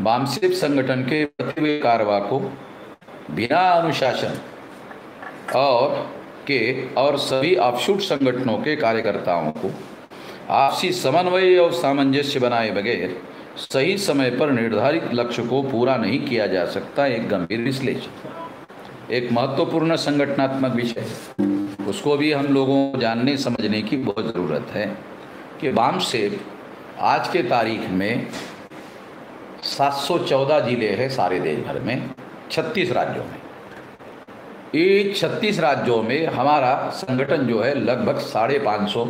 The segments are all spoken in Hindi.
वामसिक संगठन के बढ़ते हुए कारवा को बिना अनुशासन और सभी ऑफशूट संगठनों के कार्यकर्ताओं को आपसी समन्वय और सामंजस्य बनाए बगैर सही समय पर निर्धारित लक्ष्य को पूरा नहीं किया जा सकता। एक गंभीर विश्लेषण, एक महत्वपूर्ण संगठनात्मक विषय, उसको भी हम लोगों को जानने समझने की बहुत ज़रूरत है कि वामसेप आज के तारीख में 714 जिले हैं सारे देश भर में, 36 राज्यों में। ये 36 राज्यों में हमारा संगठन जो है लगभग 550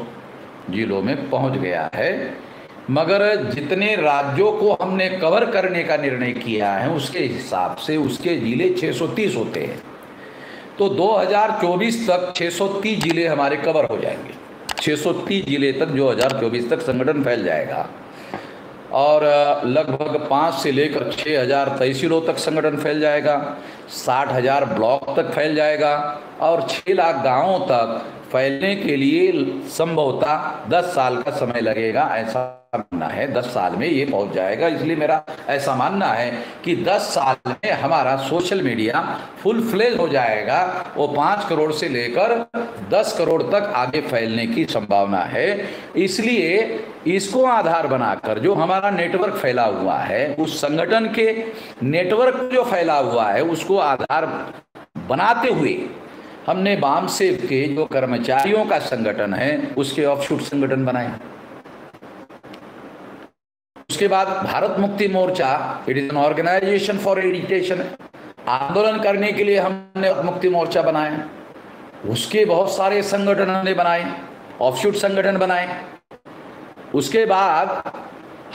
जिलों में पहुंच गया है। मगर जितने राज्यों को हमने कवर करने का निर्णय किया है उसके हिसाब से उसके जिले 630 होते हैं। तो 2024 तक 630 जिले हमारे कवर हो जाएंगे। 630 जिले तक 2024 तक संगठन फैल जाएगा और लगभग 5 से लेकर 6,000 तहसीलों तक संगठन फैल जाएगा, 60,000 ब्लॉक तक फैल जाएगा और 6 लाख गांवों तक फैलने के लिए संभवतः 10 साल का समय लगेगा, ऐसा मानना है। 10 साल में ये पहुंच जाएगा। इसलिए मेरा ऐसा मानना है कि 10 साल में हमारा सोशल मीडिया फुल फ्लेज हो जाएगा। वो 5 करोड़ से लेकर 10 करोड़ तक आगे फैलने की संभावना है। इसलिए इसको आधार बनाकर जो हमारा नेटवर्क फैला हुआ है, उस संगठन के नेटवर्क जो फैला हुआ है उसको आधार बनाते हुए हमने वामसेप के जो कर्मचारियों का संगठन है उसके ऑफशूट संगठन बनाए। उसके बाद Bharat Mukti Morcha, it is an organisation for agitation, आंदोलन करने के लिए हमने मुक्ति मोर्चा बनाया। उसके बहुत सारे संगठन हमने बनाए, ऑफशूट संगठन बनाए। उसके बाद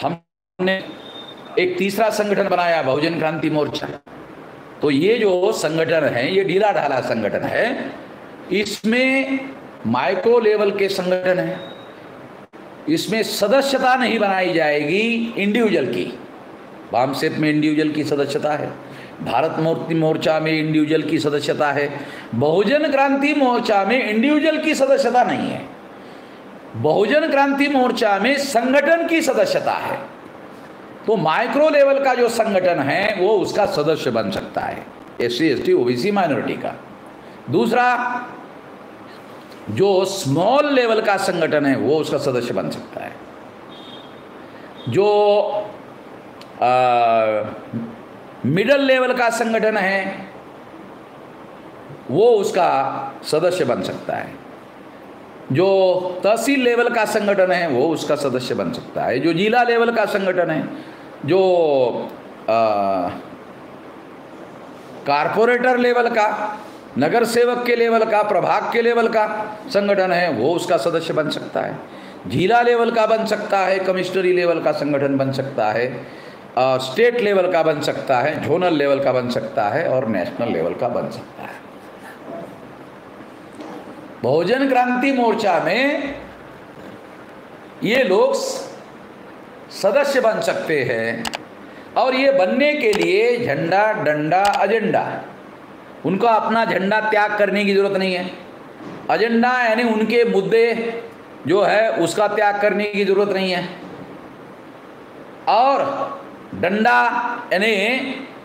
हमने एक तीसरा संगठन बनाया, बहुजन क्रांति मोर्चा। तो ये जो संगठन है ये ढीला ढाला संगठन है। इसमें माइक्रो लेवल के संगठन है, इसमें सदस्यता नहीं बनाई जाएगी इंडिविजुअल की। वामसेप में इंडिविजुअल की सदस्यता है, भारत मुक्ति मोर्चा में इंडिविजुअल की सदस्यता है, बहुजन क्रांति मोर्चा में इंडिविजुअल की सदस्यता नहीं है। बहुजन क्रांति मोर्चा में संगठन की सदस्यता है। तो माइक्रो लेवल का जो संगठन है वो उसका सदस्य बन सकता है, SC ST OBC माइनॉरिटी का। दूसरा जो स्मॉल लेवल का संगठन है वो उसका सदस्य बन सकता है। जो मिडल लेवल का संगठन है वो उसका सदस्य बन सकता है। जो तहसील लेवल का संगठन है वो उसका सदस्य बन सकता है। जो जिला लेवल का संगठन है, जो कारपोरेटर लेवल का, नगर सेवक के लेवल का, प्रभाग के लेवल का संगठन है वो उसका सदस्य बन सकता है। जिला लेवल का बन सकता है, कमिश्नरी लेवल का संगठन बन सकता है, स्टेट लेवल का बन सकता है, जोनल लेवल का बन सकता है और नेशनल लेवल का बन सकता है। बहुजन क्रांति मोर्चा में ये लोग सदस्य बन सकते हैं और ये बनने के लिए झंडा, डंडा, एजेंडा, उनका अपना झंडा त्याग करने की जरूरत नहीं है। एजेंडा यानी उनके मुद्दे जो है उसका त्याग करने की जरूरत नहीं है। और डंडा यानी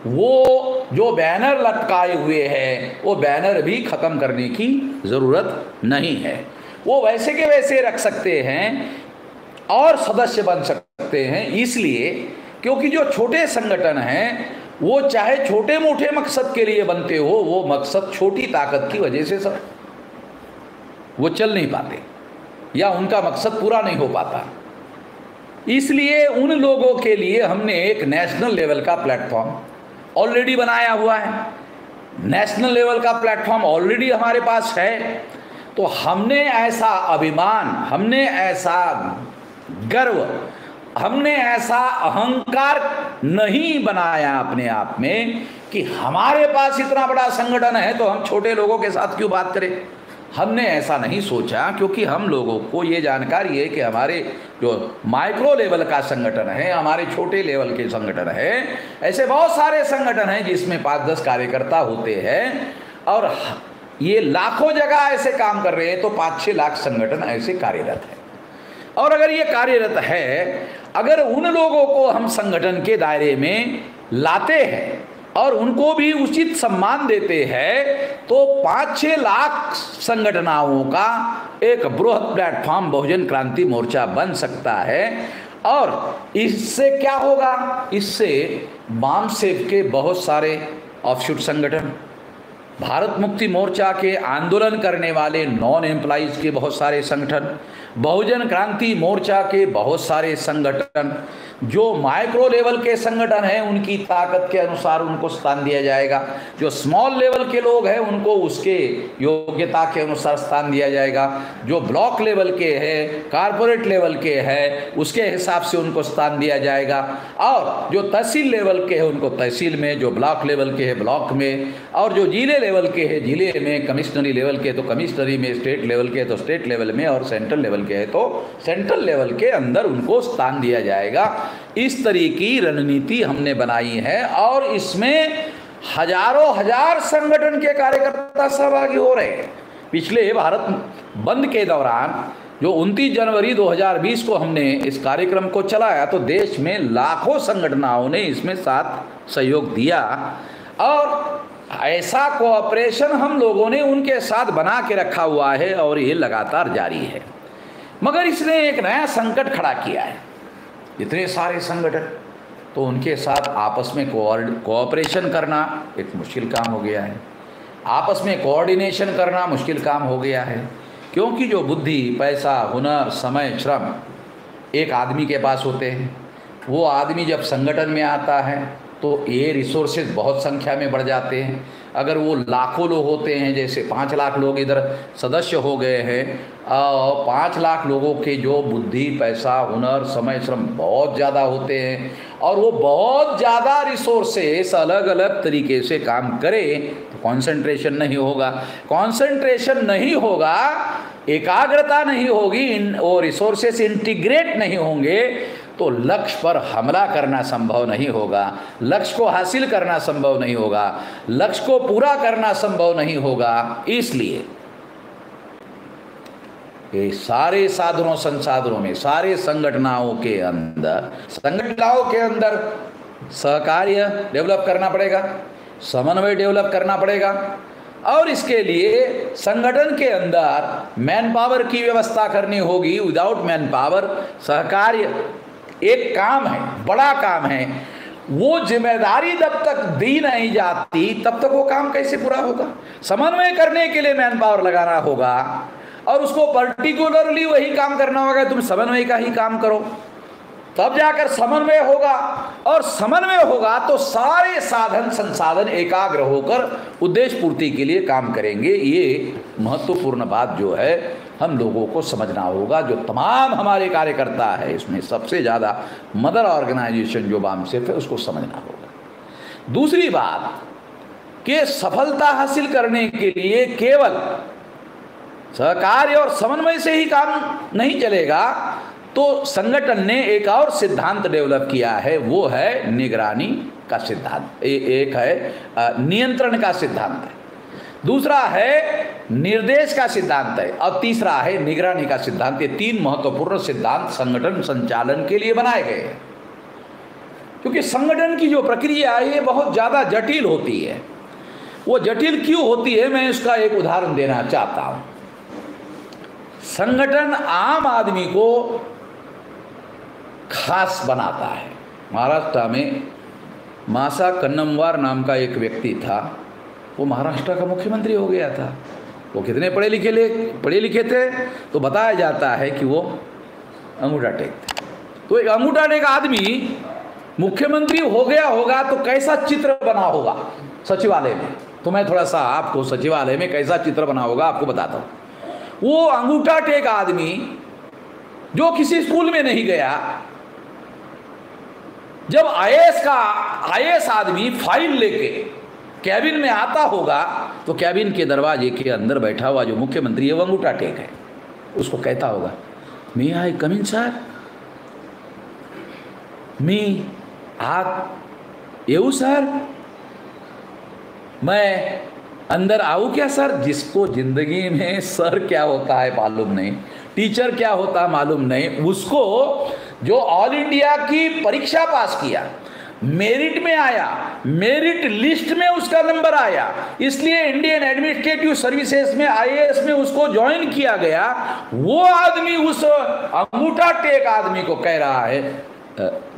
वो जो बैनर लटकाए हुए हैं वो बैनर भी खत्म करने की जरूरत नहीं है। वो वैसे के वैसे रख सकते हैं और सदस्य बन सकते हैं, इसलिए क्योंकि जो छोटे संगठन हैं वो चाहे छोटे मोटे मकसद के लिए बनते हो, वो मकसद छोटी ताकत की वजह से सब वो चल नहीं पाते या उनका मकसद पूरा नहीं हो पाता। इसलिए उन लोगों के लिए हमने एक नेशनल लेवल का प्लेटफॉर्म ऑलरेडी बनाया हुआ है। नेशनल लेवल का प्लेटफॉर्म ऑलरेडी हमारे पास है। तो हमने ऐसा अभिमान, हमने ऐसा गर्व, हमने ऐसा अहंकार नहीं बनाया अपने आप में कि हमारे पास इतना बड़ा संगठन है तो हम छोटे लोगों के साथ क्यों बात करें। हमने ऐसा नहीं सोचा, क्योंकि हम लोगों को ये जानकारी है कि हमारे जो माइक्रो लेवल का संगठन है, हमारे छोटे लेवल के संगठन है, ऐसे बहुत सारे संगठन हैं जिसमें 5-10 कार्यकर्ता होते हैं और ये लाखों जगह ऐसे काम कर रहे हैं। तो 5-6 लाख संगठन ऐसे कार्यरत है। और अगर ये कार्यरत है अगर उन लोगों को हम संगठन के दायरे में लाते हैं और उनको भी उचित सम्मान देते हैं तो 5-6 लाख संगठनाओं का एक बृहद प्लेटफॉर्म बहुजन क्रांति मोर्चा बन सकता है। और इससे क्या होगा? इससे वामसेव के बहुत सारे ऑफशूट संगठन, भारत मुक्ति मोर्चा के आंदोलन करने वाले नॉन एम्प्लॉइज के बहुत सारे संगठन, बहुजन क्रांति मोर्चा के बहुत सारे संगठन, जो माइक्रो लेवल के संगठन हैं उनकी ताकत के अनुसार उनको स्थान दिया जाएगा, जो स्मॉल लेवल के लोग हैं उनको उसके योग्यता के अनुसार स्थान दिया जाएगा, जो ब्लॉक लेवल के हैं, कारपोरेट लेवल के हैं उसके हिसाब से उनको स्थान दिया जाएगा, और जो तहसील लेवल के हैं उनको तहसील में, जो ब्लॉक लेवल के हैं ब्लॉक में, और जो जिले लेवल के हैं जिले में, कमिश्नरी लेवल के तो कमिश्नरी में, स्टेट लेवल के तो स्टेट लेवल में, और सेंट्रल लेवल के है तो सेंट्रल लेवल के अंदर उनको स्थान दिया जाएगा। इस तरह की रणनीति हमने बनाई है और इसमें हजारों हजार संगठन के कार्यकर्ता सहभागी हो रहे हैं। पिछले भारत बंद के दौरान जो 29 जनवरी 2020 को हमने इस कार्यक्रम को चलाया तो देश में लाखों संगठनों ने इसमें साथ सहयोग दिया और ऐसा कोऑपरेशन हम लोगों ने उनके साथ बना के रखा हुआ है और ये लगातार जारी है। मगर इसने एक नया संकट खड़ा किया है। इतने सारे संगठन, तो उनके साथ आपस में कोऑपरेशन करना एक मुश्किल काम हो गया है, आपस में कोऑर्डिनेशन करना मुश्किल काम हो गया है, क्योंकि जो बुद्धि, पैसा, हुनर, समय, श्रम एक आदमी के पास होते हैं, वो आदमी जब संगठन में आता है तो ये रिसोर्सेज बहुत संख्या में बढ़ जाते हैं। अगर वो लाखों लोग होते हैं, जैसे 5 लाख लोग इधर सदस्य हो गए हैं, 5 लाख लोगों के जो बुद्धि, पैसा, हुनर, समय, श्रम बहुत ज़्यादा होते हैं और वो बहुत ज़्यादा रिसोर्सेस अलग अलग तरीके से काम करें तो कंसंट्रेशन नहीं होगा। कंसंट्रेशन नहीं होगा, एकाग्रता नहीं होगी, वो रिसोर्सेस इंटीग्रेट नहीं होंगे तो लक्ष्य पर हमला करना संभव नहीं होगा, लक्ष्य को हासिल करना संभव नहीं होगा, लक्ष्य को पूरा करना संभव नहीं होगा। इसलिए ये सारे साधनों संसाधनों में, सारे संगठनों के अंदर सहकार्य डेवलप करना पड़ेगा, समन्वय डेवलप करना पड़ेगा और इसके लिए संगठन के अंदर मैन पावर की व्यवस्था करनी होगी। विदाउट मैन पावर सहकार्य एक काम है, बड़ा काम है, वो जिम्मेदारी जब तक दी नहीं जाती तब तक वो काम कैसे पूरा होगा। समन्वय करने के लिए मैन पावर लगाना होगा और उसको पर्टिकुलरली वही काम करना होगा, तुम समन्वय का ही काम करो, तब जाकर समन्वय होगा और समन्वय होगा तो सारे साधन संसाधन एकाग्र होकर उद्देश्य पूर्ति के लिए काम करेंगे। ये महत्वपूर्ण बात जो है हम लोगों को समझना होगा। जो तमाम हमारे कार्यकर्ता है इसमें सबसे ज़्यादा मदर ऑर्गेनाइजेशन जो वामसेफ है उसको समझना होगा। दूसरी बात कि सफलता हासिल करने के लिए केवल सहकार्य और समन्वय से ही काम नहीं चलेगा, तो संगठन ने एक और सिद्धांत डेवलप किया है, वो है निगरानी का सिद्धांत। एक है नियंत्रण का सिद्धांत है, दूसरा है निर्देश का सिद्धांत है और तीसरा है निगरानी का सिद्धांत। ये 3 महत्वपूर्ण सिद्धांत संगठन संचालन के लिए बनाए गए हैं, क्योंकि संगठन की जो प्रक्रिया है ये बहुत ज़्यादा जटिल होती है। वो जटिल क्यों होती है, मैं इसका एक उदाहरण देना चाहता हूँ। संगठन आम आदमी को खास बनाता है। महाराष्ट्र में मासा कन्नमवार नाम का एक व्यक्ति था, वो महाराष्ट्र का मुख्यमंत्री हो गया था। वो कितने पढ़े लिखे थे तो बताया जाता है कि वो अंगूठा टेक थे। तो एक अंगूठा टेक आदमी मुख्यमंत्री हो गया होगा तो कैसा चित्र बना होगा सचिवालय में। तो मैं थोड़ा सा आपको सचिवालय में कैसा चित्र बना होगा आपको बताता हूँ। वो अंगूठा टेक आदमी जो किसी स्कूल में नहीं गया, जब आईएएस आदमी फाइल लेके कैबिन में आता होगा तो कैबिन के दरवाजे के अंदर बैठा हुआ जो मुख्यमंत्री है वो अंगूठा टेक है, उसको कहता होगा मी आई कम इन सर, मी आप येऊ सर, मैं अंदर आऊँ क्या सर। जिसको जिंदगी में सर क्या होता है मालूम नहीं, टीचर क्या होता है मालूम नहीं, उसको जो ऑल इंडिया की परीक्षा पास किया, मेरिट में आया, मेरिट लिस्ट में उसका नंबर आया, इसलिए इंडियन एडमिनिस्ट्रेटिव सर्विसेज में आईएएस में उसको ज्वाइन किया गया, वो आदमी उस अंगूठा टेक आदमी को कह रहा है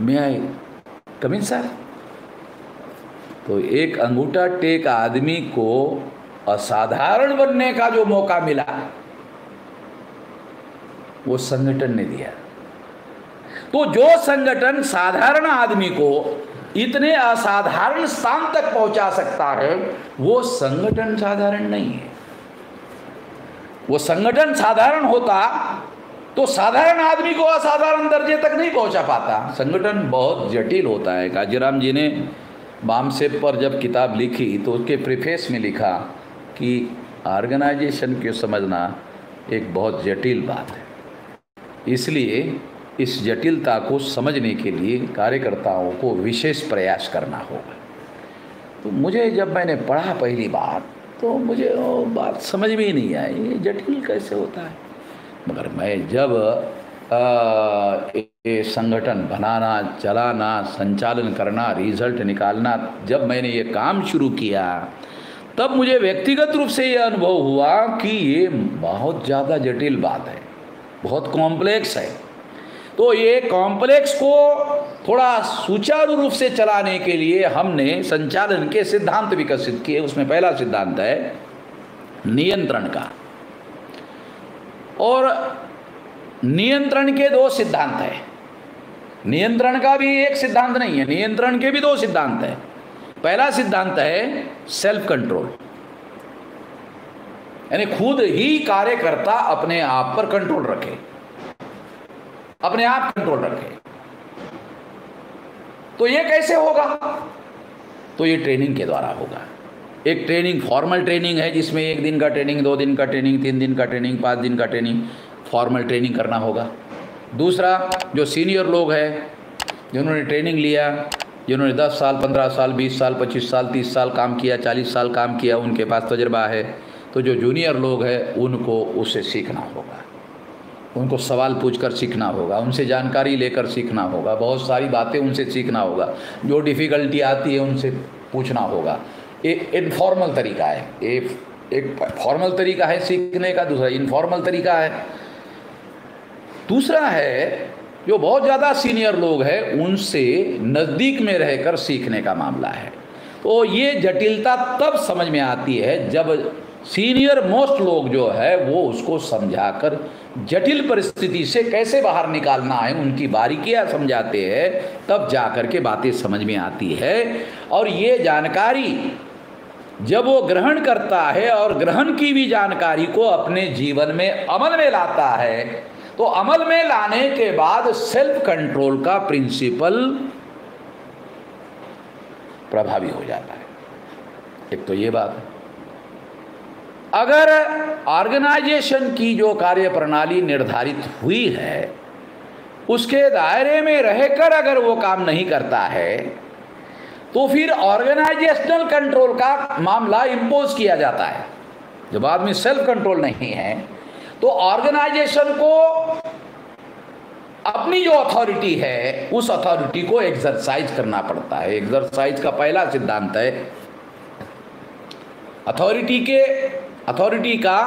मैं आई कम इन सर। तो एक अंगूठा टेक आदमी को असाधारण बनने का जो मौका मिला वो संगठन ने दिया। तो जो संगठन साधारण आदमी को इतने असाधारण स्थान तक पहुंचा सकता है, वो संगठन साधारण नहीं है। वो संगठन साधारण होता तो साधारण आदमी को असाधारण दर्जे तक नहीं पहुंचा पाता। संगठन बहुत जटिल होता है। काजीराम जी ने बामसेप पर जब किताब लिखी तो उसके प्रीफेस में लिखा कि ऑर्गेनाइजेशन को समझना एक बहुत जटिल बात है, इसलिए इस जटिलता को समझने के लिए कार्यकर्ताओं को विशेष प्रयास करना होगा। तो मुझे जब मैंने पढ़ा पहली बार तो मुझे वो बात समझ में ही नहीं आई, ये जटिल कैसे होता है। मगर मैं जब ये संगठन बनाना, चलाना, संचालन करना, रिजल्ट निकालना, जब मैंने ये काम शुरू किया तब मुझे व्यक्तिगत रूप से ये अनुभव हुआ कि ये बहुत ज़्यादा जटिल बात है, बहुत कॉम्प्लेक्स है। तो ये कॉम्प्लेक्स को थोड़ा सुचारू रूप से चलाने के लिए हमने संचालन के सिद्धांत विकसित किए। उसमें पहला सिद्धांत है नियंत्रण का, और नियंत्रण के दो सिद्धांत हैं। नियंत्रण का भी एक सिद्धांत नहीं है, नियंत्रण के भी दो सिद्धांत हैं। पहला सिद्धांत है सेल्फ कंट्रोल, यानी खुद ही कार्यकर्ता अपने आप पर कंट्रोल रखे, अपने आप कंट्रोल रखे। तो ये कैसे होगा? तो ये ट्रेनिंग के द्वारा होगा। एक ट्रेनिंग फॉर्मल ट्रेनिंग है जिसमें 1 दिन का ट्रेनिंग, 2 दिन का ट्रेनिंग, 3 दिन का ट्रेनिंग, 5 दिन का ट्रेनिंग, फॉर्मल ट्रेनिंग करना होगा। दूसरा, जो सीनियर लोग हैं जिन्होंने ट्रेनिंग लिया, जिन्होंने 10 साल, 15 साल, 20 साल, 25 साल, 30 साल काम किया, 40 साल काम किया, उनके पास तजुर्बा है। तो जो जूनियर लोग हैं उनको उससे सीखना होगा, उनको सवाल पूछकर सीखना होगा, उनसे जानकारी लेकर सीखना होगा, बहुत सारी बातें उनसे सीखना होगा, जो डिफ़िकल्टी आती है उनसे पूछना होगा। एक इनफॉर्मल तरीका है, एक फॉर्मल तरीका है सीखने का, दूसरा इनफॉर्मल तरीका है। दूसरा है जो बहुत ज़्यादा सीनियर लोग हैं उनसे नज़दीक में रहकर सीखने का मामला है। तो ये जटिलता तब समझ में आती है जब सीनियर मोस्ट लोग जो है वो उसको समझाकर जटिल परिस्थिति से कैसे बाहर निकालना है उनकी बारीकियां समझाते हैं, तब जाकर के बातें समझ में आती है। और ये जानकारी जब वो ग्रहण करता है और ग्रहण की भी जानकारी को अपने जीवन में अमल में लाता है, तो अमल में लाने के बाद सेल्फ कंट्रोल का प्रिंसिपल प्रभावी हो जाता है। एक तो ये बात है। अगर ऑर्गेनाइजेशन की जो कार्य प्रणाली निर्धारित हुई है उसके दायरे में रहकर अगर वो काम नहीं करता है तो फिर ऑर्गेनाइजेशनल कंट्रोल का मामला इम्पोज किया जाता है। जब आदमी सेल्फ कंट्रोल नहीं है तो ऑर्गेनाइजेशन को अपनी जो अथॉरिटी है उस अथॉरिटी को एक्सरसाइज करना पड़ता है। एक्सरसाइज का पहला सिद्धांत है अथॉरिटी का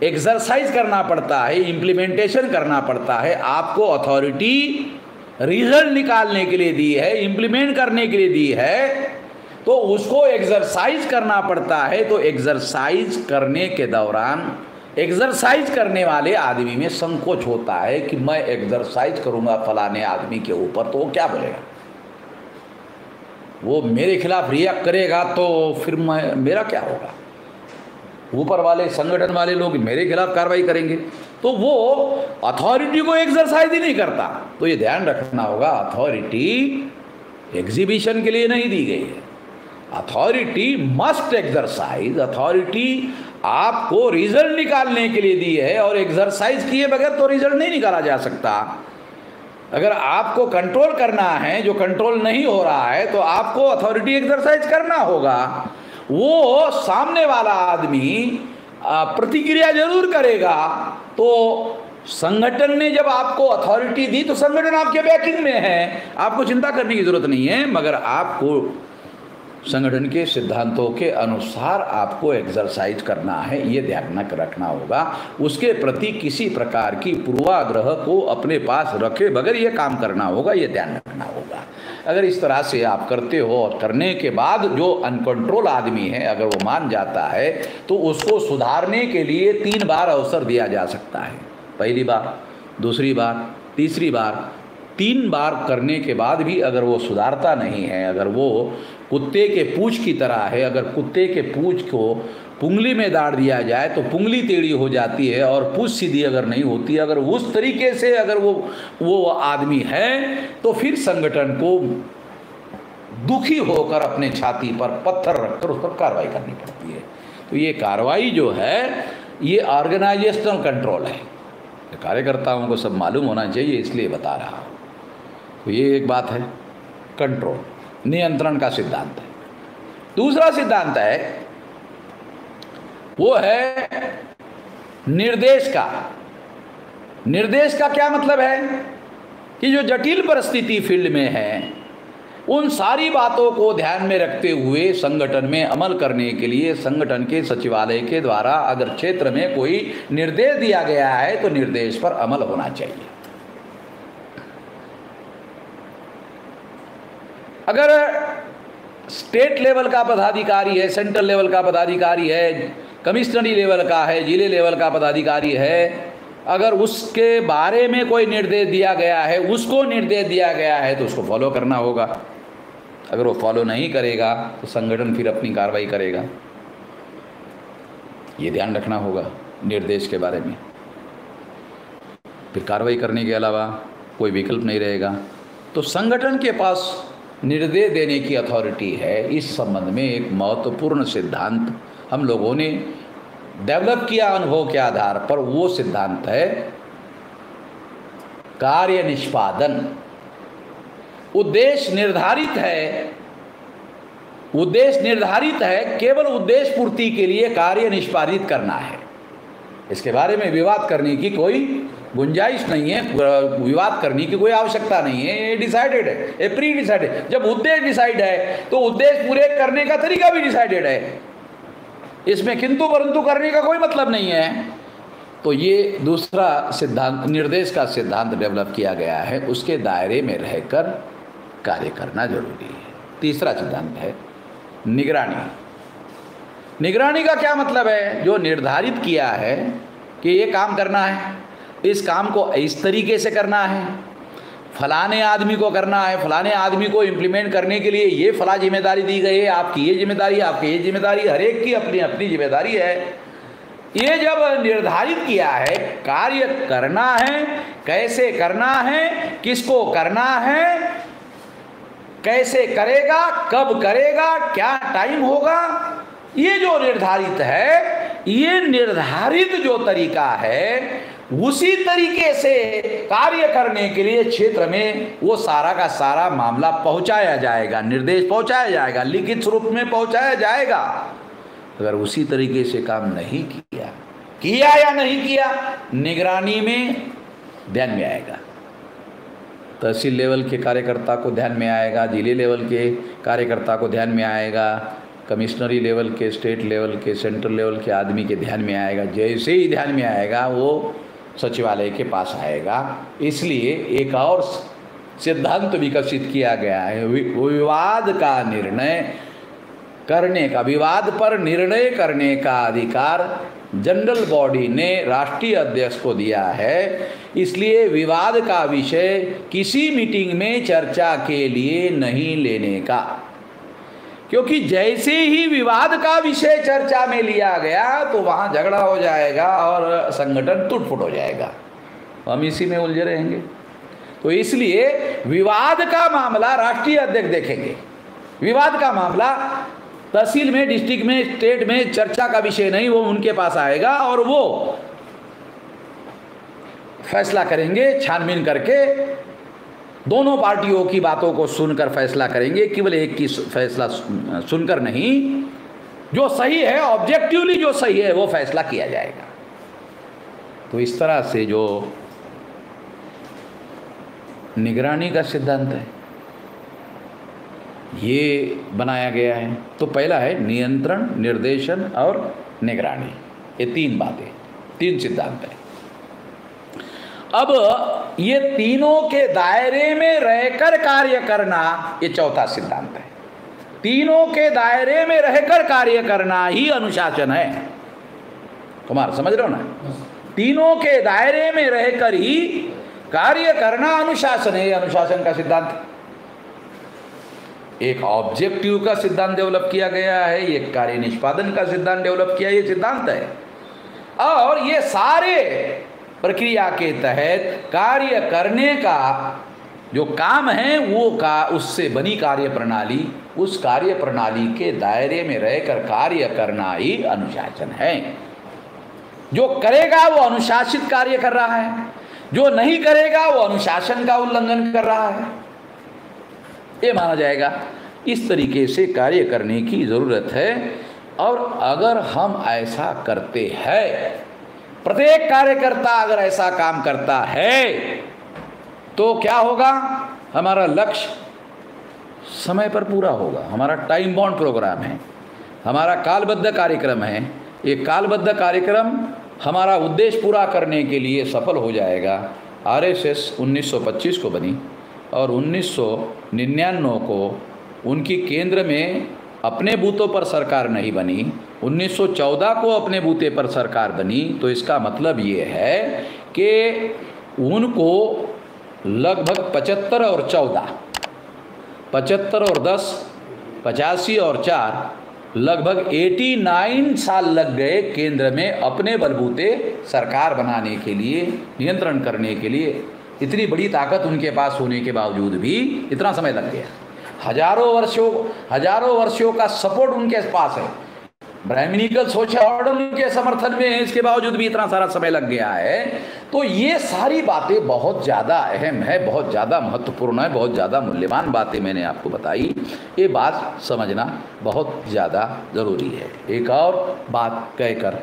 एक्सरसाइज करना पड़ता है, इम्प्लीमेंटेशन करना पड़ता है। आपको अथॉरिटी रिजल्ट निकालने के लिए दी है, इम्प्लीमेंट करने के लिए दी है, तो उसको एक्सरसाइज करना पड़ता है। तो एक्सरसाइज करने के दौरान एक्सरसाइज करने वाले आदमी में संकोच होता है कि मैं एक्सरसाइज करूंगा फलाने आदमी के ऊपर तो वो क्या बोलेगा, वो मेरे खिलाफ रिएक्ट करेगा तो फिर मेरा क्या होगा, ऊपर वाले संगठन वाले लोग मेरे खिलाफ कार्रवाई करेंगे। तो वो अथॉरिटी को एक्सरसाइज ही नहीं करता। तो ये ध्यान रखना होगा, अथॉरिटी एग्जीबिशन के लिए नहीं दी गई है। अथॉरिटी मस्ट एक्सरसाइज, अथॉरिटी आपको रिजल्ट निकालने के लिए दी है, और एक्सरसाइज किए बगैर तो रिजल्ट नहीं निकाला जा सकता। अगर आपको कंट्रोल करना है, जो कंट्रोल नहीं हो रहा है, तो आपको अथॉरिटी एक्सरसाइज करना होगा। वो सामने वाला आदमी प्रतिक्रिया जरूर करेगा, तो संगठन ने जब आपको अथॉरिटी दी तो संगठन आपके बैकिंग में है, आपको चिंता करने की जरूरत नहीं है, मगर आपको संगठन के सिद्धांतों के अनुसार आपको एक्सरसाइज करना है, ये ध्यान रखना होगा। उसके प्रति किसी प्रकार की पूर्वाग्रह को अपने पास रखे बगैर ये काम करना होगा, ये ध्यान रखना होगा। अगर इस तरह से आप करते हो और करने के बाद जो अनकंट्रोल आदमी है अगर वो मान जाता है तो उसको सुधारने के लिए 3 बार अवसर दिया जा सकता है। पहली बार, दूसरी बार, तीसरी बार। 3 बार करने के बाद भी अगर वो सुधारता नहीं है, अगर वो कुत्ते के पूंछ की तरह है, अगर कुत्ते के पूंछ को पुंगली में दाड़ दिया जाए तो पुंगली टेढ़ी हो जाती है और पूंछ सीधी अगर नहीं होती, अगर उस तरीके से अगर वो आदमी है तो फिर संगठन को दुखी होकर अपने छाती पर पत्थर रखकर उस पर कार्रवाई करनी पड़ती है। तो ये कार्रवाई जो है ये ऑर्गेनाइजेशनल कंट्रोल है, कार्यकर्ताओं को सब मालूम होना चाहिए, इसलिए बता रहा हूँ। तो ये एक बात है, कंट्रोल, नियंत्रण का सिद्धांत है। दूसरा सिद्धांत है वो है निर्देश का। निर्देश का क्या मतलब है कि जो जटिल परिस्थिति फील्ड में है उन सारी बातों को ध्यान में रखते हुए संगठन में अमल करने के लिए संगठन के सचिवालय के द्वारा अगर क्षेत्र में कोई निर्देश दिया गया है तो निर्देश पर अमल होना चाहिए। अगर स्टेट लेवल का पदाधिकारी है, सेंट्रल लेवल का पदाधिकारी है, कमिश्नरी लेवल का है, जिले लेवल का पदाधिकारी है, अगर उसके बारे में कोई निर्देश दिया गया है, उसको निर्देश दिया गया है तो उसको फॉलो करना होगा। अगर वो फॉलो नहीं करेगा तो संगठन फिर अपनी कार्रवाई करेगा, ये ध्यान रखना होगा निर्देश के बारे में। फिर कार्रवाई करने के अलावा कोई विकल्प नहीं रहेगा। तो संगठन के पास निर्देश देने की अथॉरिटी है। इस संबंध में एक महत्वपूर्ण सिद्धांत हम लोगों ने डेवलप किया अनुभव के आधार पर, वो सिद्धांत है कार्य निष्पादन। उद्देश्य निर्धारित है, उद्देश्य निर्धारित है, केवल उद्देश्य पूर्ति के लिए कार्य निष्पादित करना है। इसके बारे में विवाद करने की कोई गुंजाइश नहीं है, विवाद करने की कोई आवश्यकता नहीं है, ये डिसाइडेड है, ये प्री डिसाइडेड। जब उद्देश्य डिसाइड है तो उद्देश्य पूरे करने का तरीका भी डिसाइडेड है, इसमें किंतु परंतु करने का कोई मतलब नहीं है। तो ये दूसरा सिद्धांत, निर्देश का सिद्धांत डेवलप किया गया है, उसके दायरे में रहकर कार्य करना जरूरी है। तीसरा सिद्धांत है निगरानी। निगरानी का क्या मतलब है? जो निर्धारित किया है कि ये काम करना है, इस काम को इस तरीके से करना है, फलाने आदमी को करना है, फलाने आदमी को इम्प्लीमेंट करने के लिए ये फला जिम्मेदारी दी गई है, आपकी ये जिम्मेदारी, आपकी ये जिम्मेदारी, हर एक की अपनी अपनी जिम्मेदारी है। ये जब निर्धारित किया है, कार्य करना है, कैसे करना है, किसको करना है, कैसे करेगा, कब करेगा, क्या टाइम होगा, ये जो निर्धारित है, ये निर्धारित जो तरीका है उसी तरीके से कार्य करने के लिए क्षेत्र में वो सारा का सारा मामला पहुंचाया जाएगा, निर्देश पहुंचाया जाएगा, लिखित स्वरूप में पहुंचाया जाएगा। अगर उसी तरीके से काम नहीं किया या नहीं किया, निगरानी में ध्यान में आएगा, तहसील लेवल के कार्यकर्ता को ध्यान में आएगा, जिले लेवल के कार्यकर्ता को ध्यान में आएगा, कमिश्नरी लेवल के, स्टेट लेवल के, सेंट्रल लेवल के आदमी के ध्यान में आएगा। जैसे ही ध्यान में आएगा वो सचिवालय के पास आएगा। इसलिए एक और सिद्धांत विकसित किया गया है, विवाद का निर्णय करने का, विवाद पर निर्णय करने का अधिकार जनरल बॉडी ने राष्ट्रीय अध्यक्ष को दिया है। इसलिए विवाद का विषय किसी मीटिंग में चर्चा के लिए नहीं लेने का, क्योंकि जैसे ही विवाद का विषय चर्चा में लिया गया तो वहाँ झगड़ा हो जाएगा और संगठन टूट-फूट हो जाएगा, हम इसी में उलझे रहेंगे। तो इसलिए विवाद का मामला राष्ट्रीय अध्यक्ष देखेंगे, विवाद का मामला तहसील में, डिस्ट्रिक्ट में, स्टेट में चर्चा का विषय नहीं, वो उनके पास आएगा और वो फैसला करेंगे, छानबीन करके दोनों पार्टियों की बातों को सुनकर फैसला करेंगे, केवल एक की फैसला सुनकर नहीं, जो सही है, ऑब्जेक्टिवली जो सही है वो फैसला किया जाएगा। तो इस तरह से जो निगरानी का सिद्धांत है ये बनाया गया है। तो पहला है नियंत्रण, निर्देशन और निगरानी, ये तीन बातें, तीन सिद्धांत है। अब ये तीनों के दायरे में रहकर कार्य करना, ये चौथा सिद्धांत है। तीनों के दायरे में रहकर कार्य करना ही अनुशासन है। तुम्हारा समझ रहे हो ना? तीनों के दायरे में रहकर ही कार्य करना अनुशासन है, अनुशासन का सिद्धांत। एक ऑब्जेक्टिव का सिद्धांत डेवलप किया गया है, एक कार्य निष्पादन का सिद्धांत डेवलप किया, ये सिद्धांत है। और ये सारे प्रक्रिया के तहत कार्य करने का जो काम है वो का उससे बनी कार्य प्रणाली, उस कार्य प्रणाली के दायरे में रहकर कार्य करना ही अनुशासन है। जो करेगा वो अनुशासित कार्य कर रहा है, जो नहीं करेगा वो अनुशासन का उल्लंघन कर रहा है, ये माना जाएगा। इस तरीके से कार्य करने की ज़रूरत है। और अगर हम ऐसा करते हैं, प्रत्येक कार्यकर्ता अगर ऐसा काम करता है तो क्या होगा? हमारा लक्ष्य समय पर पूरा होगा। हमारा टाइम बाउंड प्रोग्राम है, हमारा कालबद्ध कार्यक्रम है। ये कालबद्ध कार्यक्रम हमारा उद्देश्य पूरा करने के लिए सफल हो जाएगा। आरएसएस 1925 को बनी और 1999 को उनकी केंद्र में अपने बूथों पर सरकार नहीं बनी, 1914 को अपने बूते पर सरकार बनी। तो इसका मतलब ये है कि उनको लगभग 75 और 14, 75 और 10, 85 और 4, लगभग 89 साल लग गए केंद्र में अपने बलबूते सरकार बनाने के लिए, नियंत्रण करने के लिए। इतनी बड़ी ताकत उनके पास होने के बावजूद भी इतना समय लग गया। हजारों वर्षों का सपोर्ट उनके पास है, ब्राह्मणिकल सोच ऑर्डर उनके समर्थन में है, इसके बावजूद भी इतना सारा समय लग गया है। तो ये सारी बातें बहुत ज़्यादा अहम है, बहुत ज़्यादा महत्वपूर्ण है, बहुत ज़्यादा मूल्यवान बातें मैंने आपको बताई। ये बात समझना बहुत ज़्यादा ज़रूरी है। एक और बात कहकर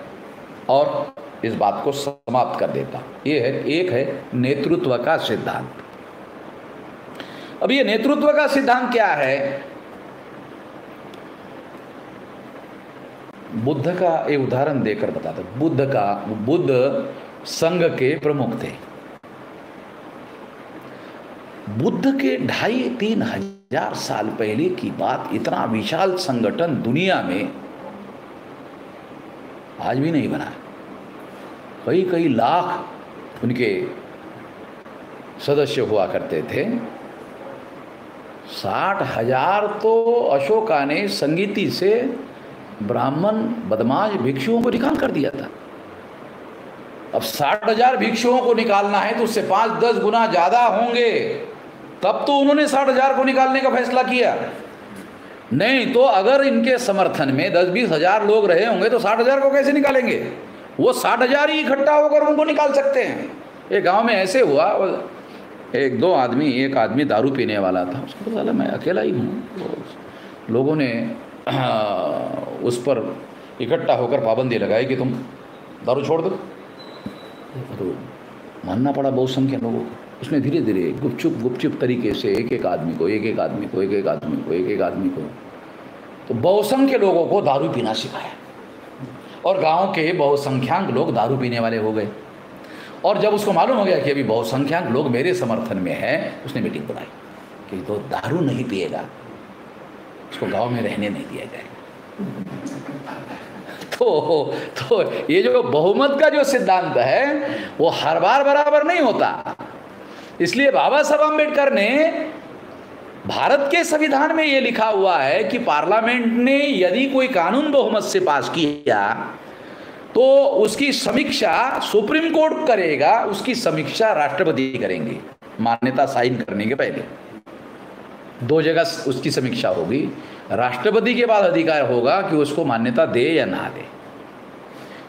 और इस बात को समाप्त कर देता, ये है, एक है नेतृत्व का सिद्धांत। अब ये नेतृत्व का सिद्धांत क्या है? बुद्ध का एक उदाहरण देकर बताते। बुद्ध संघ के प्रमुख थे। बुद्ध के 2,500-3 हजार साल पहले की बात, इतना विशाल संगठन दुनिया में आज भी नहीं बना। कई कई लाख उनके सदस्य हुआ करते थे। 60,000 तो अशोका ने संगीति से ब्राह्मण बदमाश भिक्षुओं को निकाल कर दिया था। अब 60,000 भिक्षुओं को निकालना है तो उससे 5-10 गुना ज़्यादा होंगे, तब तो उन्होंने 60,000 को निकालने का फैसला किया। नहीं तो अगर इनके समर्थन में 10-20 हजार लोग रहे होंगे तो 60,000 को कैसे निकालेंगे? वो 60,000 ही इकट्ठा होकर उनको निकाल सकते हैं। एक गांव में ऐसे हुआ, एक आदमी दारू पीने वाला था, उसको पता चला मैं अकेला ही हूँ। लोगों ने उस पर इकट्ठा होकर पाबंदी लगाई कि तुम दारू छोड़ दो। तो मानना पड़ा बहुसंख्यक लोगों को। उसने धीरे धीरे गुपचुप तरीके से एक आदमी को तो बहुसंख्यक लोगों को दारू पीना सिखाया और गांव के बहुसंख्यक लोग दारू पीने वाले हो गए। और जब उसको मालूम हो गया कि अभी बहुसंख्यक लोग मेरे समर्थन में हैं, उसने मीटिंग बुलाई कि तो दारू नहीं पिएगा, उसको गांव में रहने नहीं दिया जाएगा। तो ये जो बहुमत का जो सिद्धांत है वो हर बार बराबर नहीं होता। इसलिए बाबा साहब अम्बेडकर ने भारत के संविधान में ये लिखा हुआ है कि पार्लियामेंट ने यदि कोई कानून बहुमत से पास किया तो उसकी समीक्षा सुप्रीम कोर्ट करेगा, उसकी समीक्षा राष्ट्रपति करेंगे मान्यता साइन करने के पहले। 2 जगह उसकी समीक्षा होगी। राष्ट्रपति के बाद अधिकार होगा कि उसको मान्यता दे या ना दे।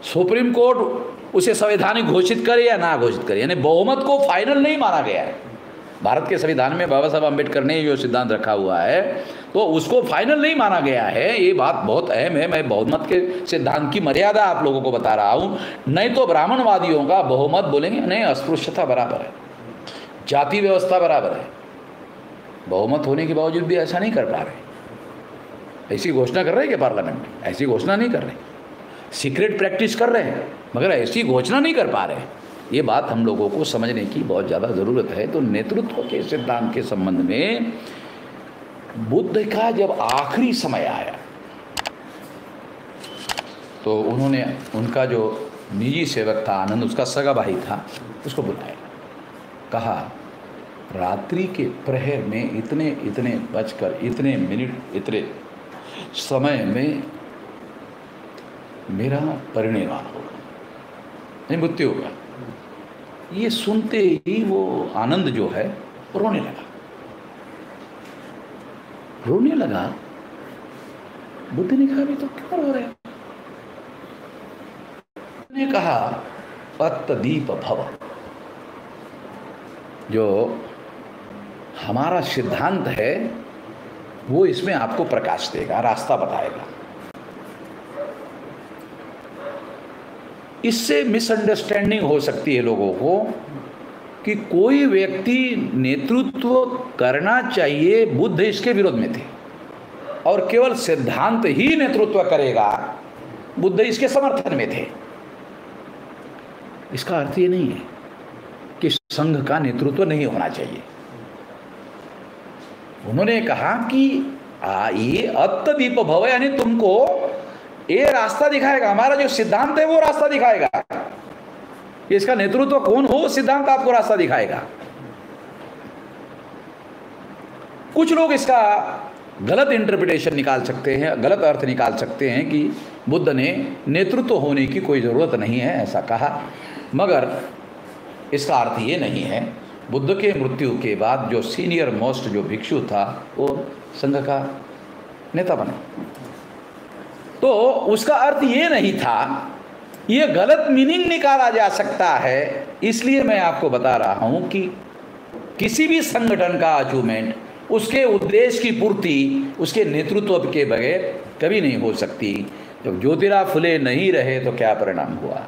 सुप्रीम कोर्ट उसे संवैधानिक घोषित करे या ना घोषित करे, यानी बहुमत को फाइनल नहीं माना गया है। भारत के संविधान में बाबा साहब अम्बेडकर ने जो सिद्धांत रखा हुआ है तो उसको फाइनल नहीं माना गया है। ये बात बहुत अहम है। मैं बहुमत के सिद्धांत की मर्यादा आप लोगों को बता रहा हूँ। नहीं तो ब्राह्मणवादियों का बहुमत बोलेंगे नहीं, अस्पृश्यता बराबर है, जाति व्यवस्था बराबर है। बहुमत होने के बावजूद भी ऐसा नहीं कर पा रहे। ऐसी घोषणा कर रहे हैं कि पार्लियामेंट में ऐसी घोषणा नहीं कर रहे, सीक्रेट प्रैक्टिस कर रहे हैं मगर ऐसी घोषणा नहीं कर पा रहे। ये बात हम लोगों को समझने की बहुत ज़्यादा ज़रूरत है। तो नेतृत्व के सिद्धांत के संबंध में बुद्ध का जब आखिरी समय आया तो उन्होंने उनका जो निजी सेवक था आनंद, उसका सगा भाई था, उसको बुलाया, कहा रात्रि के प्रहर में इतने इतने बजकर इतने मिनट इतने समय में मेरा परिनिर्वाण होगा, मृत्यु होगा। ये सुनते ही वो आनंद जो है रोने लगा। बुद्ध ने कहा भी तो क्यों रो रहे हो? ने कहा अत्तदीप भव, जो हमारा सिद्धांत है वो इसमें आपको प्रकाश देगा, रास्ता बताएगा। इससे मिसअंडरस्टैंडिंग हो सकती है लोगों को कि कोई व्यक्ति नेतृत्व करना चाहिए, बुद्ध इसके विरोध में थे और केवल सिद्धांत ही नेतृत्व करेगा, बुद्ध इसके समर्थन में थे। इसका अर्थ ये नहीं है कि संघ का नेतृत्व नहीं होना चाहिए। उन्होंने कहा कि ये अत्तदीप भव, यानी तुमको ये रास्ता दिखाएगा, हमारा जो सिद्धांत है वो रास्ता दिखाएगा। इसका नेतृत्व कौन हो, सिद्धांत आपको रास्ता दिखाएगा। कुछ लोग इसका गलत इंटरप्रिटेशन निकाल सकते हैं, गलत अर्थ निकाल सकते हैं कि बुद्ध ने नेतृत्व होने की कोई ज़रूरत नहीं है ऐसा कहा, मगर इसका अर्थ ये नहीं है। बुद्ध के मृत्यु के बाद जो सीनियर मोस्ट जो भिक्षु था वो संघ का नेता बना, तो उसका अर्थ ये नहीं था। ये गलत मीनिंग निकाला जा सकता है। इसलिए मैं आपको बता रहा हूं कि किसी भी संगठन का अचीवमेंट, उसके उद्देश्य की पूर्ति उसके नेतृत्व के बगैर कभी नहीं हो सकती। जब ज्योतिराव फुले नहीं रहे तो क्या परिणाम हुआ,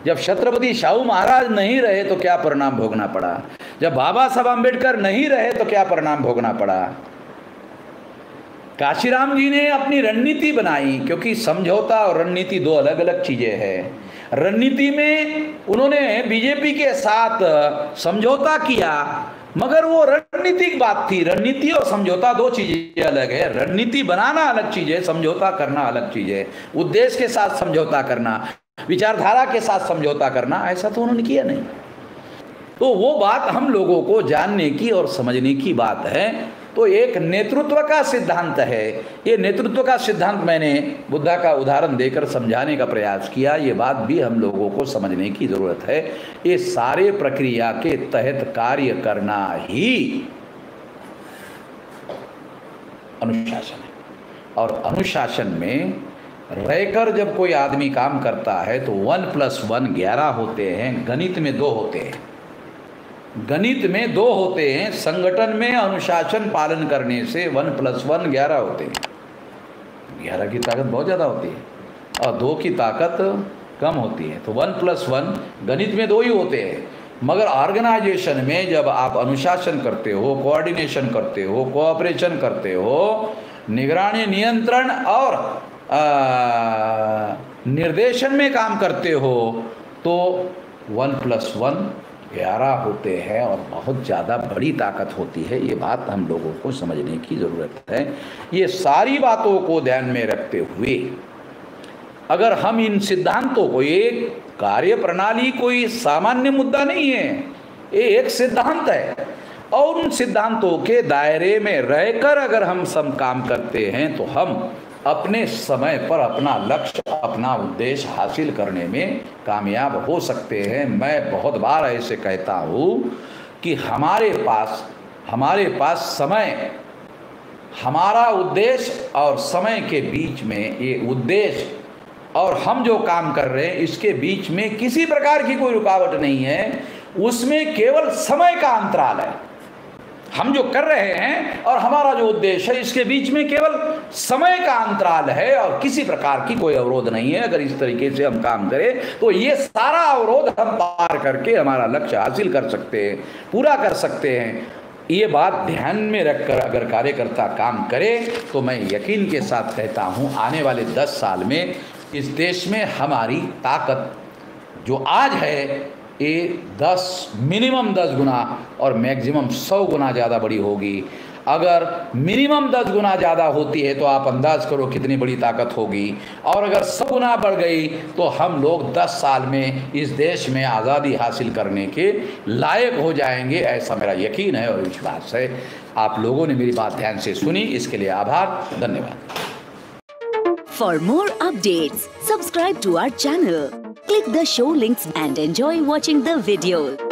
जब छत्रपति शाहू महाराज नहीं रहे तो क्या परिणाम भोगना पड़ा, जब बाबा साहब अम्बेडकर नहीं रहे तो क्या परिणाम भोगना पड़ा। काशीराम जी ने अपनी रणनीति बनाई, क्योंकि समझौता और रणनीति दो अलग अलग चीज़ें हैं। रणनीति में उन्होंने बीजेपी के साथ समझौता किया, मगर वो रणनीतिक बात थी। रणनीति और समझौता दो चीज़ें अलग है। रणनीति बनाना अलग चीज़ है, समझौता करना अलग चीज़ है। उद्देश्य के साथ समझौता करना, विचारधारा के साथ समझौता करना, ऐसा तो उन्होंने किया नहीं। तो वो बात हम लोगों को जानने की और समझने की बात है। तो एक नेतृत्व का सिद्धांत है। ये नेतृत्व का सिद्धांत मैंने बुद्धा का उदाहरण देकर समझाने का प्रयास किया। ये बात भी हम लोगों को समझने की ज़रूरत है। ये सारे प्रक्रिया के तहत कार्य करना ही अनुशासन है। और अनुशासन में रहकर जब कोई आदमी काम करता है तो 1 + 1 11 होते हैं। गणित में 2 होते हैं, गणित में 2 होते हैं। संगठन में अनुशासन पालन करने से 1 + 1 11 होते हैं। 11 की ताकत बहुत ज़्यादा होती है और 2 की ताकत कम होती है। तो 1 + 1 गणित में 2 ही होते हैं। मगर ऑर्गेनाइजेशन में जब आप अनुशासन करते हो, कोऑर्डिनेशन करते हो, कोऑपरेशन करते हो, निगरानी, नियंत्रण और निर्देशन में काम करते हो तो 1 + 1 11 होते हैं और बहुत ज़्यादा बड़ी ताकत होती है। ये बात हम लोगों को समझने की ज़रूरत है। ये सारी बातों को ध्यान में रखते हुए अगर हम इन सिद्धांतों को, एक कार्य प्रणाली कोई सामान्य मुद्दा नहीं है, ये एक सिद्धांत है और उन सिद्धांतों के दायरे में रहकर अगर हम सब काम करते हैं तो हम अपने समय पर अपना लक्ष्य, अपना उद्देश्य हासिल करने में कामयाब हो सकते हैं। मैं बहुत बार ऐसे कहता हूँ कि हमारे पास समय, हमारा उद्देश्य और समय के बीच में, ये उद्देश्य और हम जो काम कर रहे हैं इसके बीच में किसी प्रकार की कोई रुकावट नहीं है। उसमें केवल समय का अंतराल है। हम जो कर रहे हैं और हमारा जो उद्देश्य है, इसके बीच में केवल समय का अंतराल है और किसी प्रकार की कोई अवरोध नहीं है। अगर इस तरीके से हम काम करें तो ये सारा अवरोध हम पार करके हमारा लक्ष्य हासिल कर सकते हैं, पूरा कर सकते हैं। ये बात ध्यान में रखकर अगर कार्यकर्ता काम करे तो मैं यकीन के साथ कहता हूँ, आने वाले 10 साल में इस देश में हमारी ताकत जो आज है ये मिनिमम 10 गुना और मैक्सिमम 100 गुना ज़्यादा बड़ी होगी। अगर मिनिमम 10 गुना ज़्यादा होती है तो आप अंदाज करो कितनी बड़ी ताकत होगी, और अगर 100 गुना बढ़ गई तो हम लोग 10 साल में इस देश में आज़ादी हासिल करने के लायक हो जाएंगे। ऐसा मेरा यकीन है और विश्वास है। आप लोगों ने मेरी बात ध्यान से सुनी, इसके लिए आभार, धन्यवाद। For more updates, subscribe to our channel, click the show links and enjoy watching the videos.